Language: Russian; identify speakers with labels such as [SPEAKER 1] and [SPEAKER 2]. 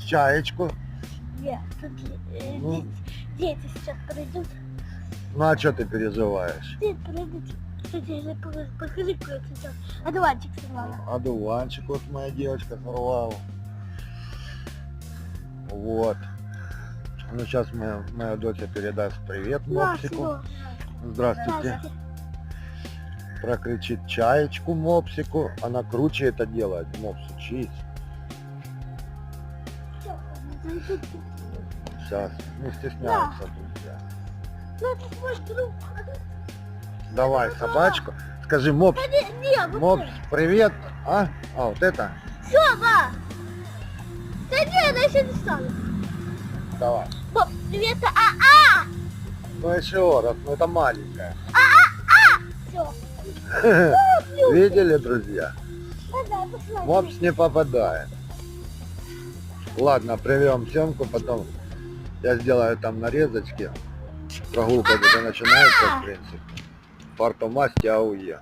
[SPEAKER 1] чаечку.
[SPEAKER 2] Нет, тут
[SPEAKER 1] Ну.
[SPEAKER 2] дети сейчас придут.
[SPEAKER 1] Ну а что ты переживаешь?
[SPEAKER 2] Дети придут. Кстати, покажи, какой цветок. Одуванчик сорвала.
[SPEAKER 1] Одуванчик вот моя девочка сорвала. Вот. Ну сейчас моя дочь передаст привет мопсику. Здравствуйте. Прокричит чаечку мопсику. Она круче это делает, мопс, учись. Сейчас, не стесняемся, друзья.
[SPEAKER 2] Ну это мой друг.
[SPEAKER 1] Давай собачку. Скажи, мопс,
[SPEAKER 2] Не, вот
[SPEAKER 1] мопс, привет. А вот это?
[SPEAKER 2] Все, ба! Да не, она еще не стала.
[SPEAKER 1] Давай.
[SPEAKER 2] Пап, привет,
[SPEAKER 1] Ну еще раз, ну это маленькая.
[SPEAKER 2] Все.
[SPEAKER 1] Видели, друзья?
[SPEAKER 2] Да, пошла.
[SPEAKER 1] Мопс не попадает. Ладно, прервем съемку, потом я сделаю там нарезочки. Прогулка где начинается, в принципе. Фартомасти АУЕ.